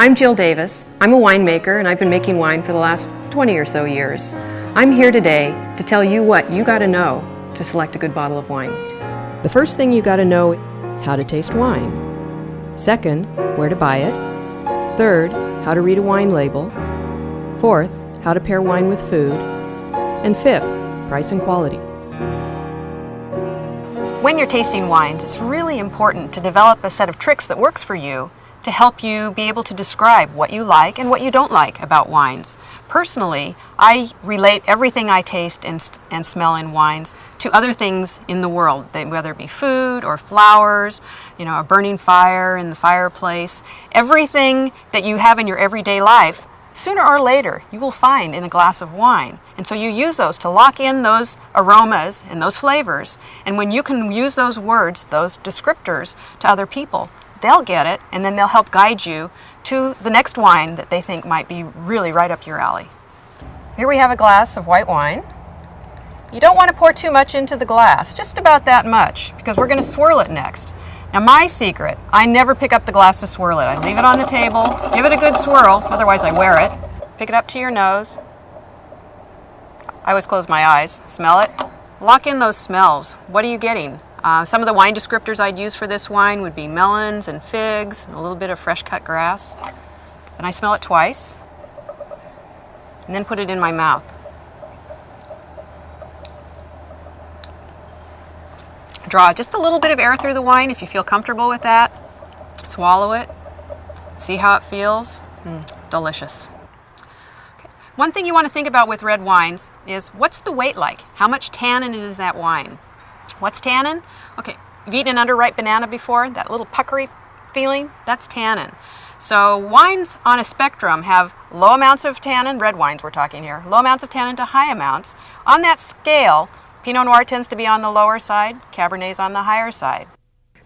I'm Jill Davis. I'm a winemaker and I've been making wine for the last 20 or so years. I'm here today to tell you what you got to know to select a good bottle of wine. The first thing you got to know is how to taste wine. Second, where to buy it. Third, how to read a wine label. Fourth, how to pair wine with food. And fifth, price and quality. When you're tasting wines, it's really important to develop a set of tricks that works for you to help you be able to describe what you like and what you don't like about wines. Personally, I relate everything I taste and smell in wines to other things in the world, whether it be food or flowers, a burning fire in the fireplace. Everything that you have in your everyday life, sooner or later, you will find in a glass of wine. And so you use those to lock in those aromas and those flavors. And when you can use those words, those descriptors, to other people, they'll get it, and then they'll help guide you to the next wine that they think might be really right up your alley. So here we have a glass of white wine. You don't want to pour too much into the glass, just about that much, because we're going to swirl it next. Now my secret, I never pick up the glass to swirl it. I leave it on the table, give it a good swirl, otherwise I wear it. Pick it up to your nose. I always close my eyes, smell it. Lock in those smells. What are you getting? Some of the wine descriptors I'd use for this wine would be melons and figs and a little bit of fresh cut grass. And I smell it twice and then put it in my mouth. Draw just a little bit of air through the wine if you feel comfortable with that. Swallow it. See how it feels. Delicious. Okay. One thing you want to think about with red wines is what's the weight like? How much tannin is that wine? What's tannin? Okay, you've eaten an underripe banana before, that little puckery feeling, that's tannin. So wines on a spectrum have low amounts of tannin, red wines we're talking here, low amounts of tannin to high amounts. On that scale, Pinot Noir tends to be on the lower side, Cabernet's on the higher side.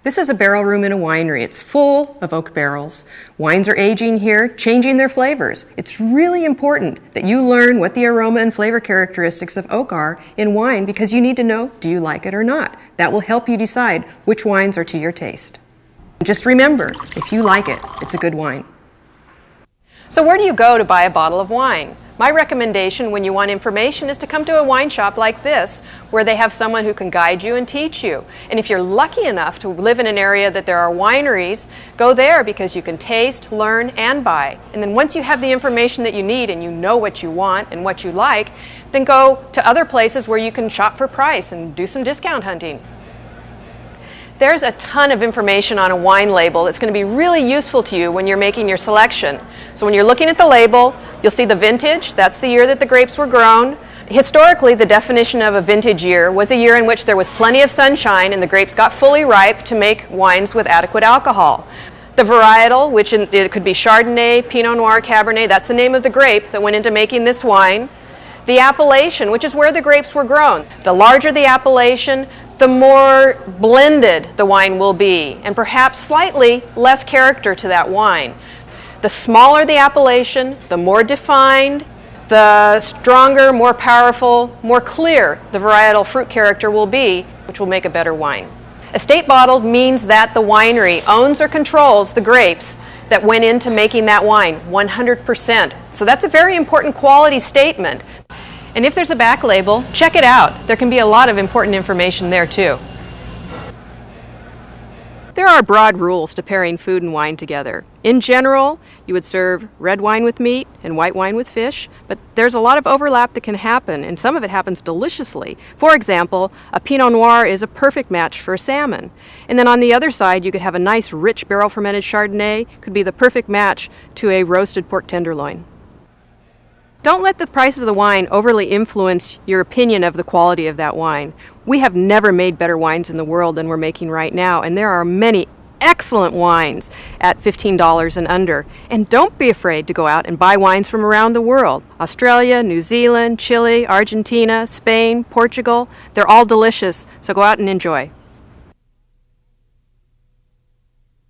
This is a barrel room in a winery. It's full of oak barrels. Wines are aging here, changing their flavors. It's really important that you learn what the aroma and flavor characteristics of oak are in wine because you need to know, do you like it or not? That will help you decide which wines are to your taste. Just remember, if you like it, it's a good wine. So where do you go to buy a bottle of wine? My recommendation when you want information is to come to a wine shop like this where they have someone who can guide you and teach you. And if you're lucky enough to live in an area that there are wineries, go there because you can taste, learn, and buy. And then once you have the information that you need and you know what you want and what you like, then go to other places where you can shop for price and do some discount hunting. There's a ton of information on a wine label that's going to be really useful to you when you're making your selection. So when you're looking at the label, you'll see the vintage. That's the year that the grapes were grown. Historically, the definition of a vintage year was a year in which there was plenty of sunshine and the grapes got fully ripe to make wines with adequate alcohol. The varietal, which it could be Chardonnay, Pinot Noir, Cabernet, that's the name of the grape that went into making this wine. The appellation, which is where the grapes were grown. The larger the appellation, the more blended the wine will be, and perhaps slightly less character to that wine. The smaller the appellation, the more defined, the stronger, more powerful, more clear the varietal fruit character will be, which will make a better wine. Estate bottled means that the winery owns or controls the grapes that went into making that wine 100%. So that's a very important quality statement. And if there's a back label, check it out. There can be a lot of important information there too. There are broad rules to pairing food and wine together. In general, you would serve red wine with meat and white wine with fish, but there's a lot of overlap that can happen, and some of it happens deliciously. For example, a Pinot Noir is a perfect match for a salmon. And then on the other side, you could have a nice, rich barrel-fermented Chardonnay, could be the perfect match to a roasted pork tenderloin. Don't let the price of the wine overly influence your opinion of the quality of that wine. We have never made better wines in the world than we're making right now, and there are many excellent wines at $15 and under. And don't be afraid to go out and buy wines from around the world. Australia, New Zealand, Chile, Argentina, Spain, Portugal, they're all delicious, so go out and enjoy.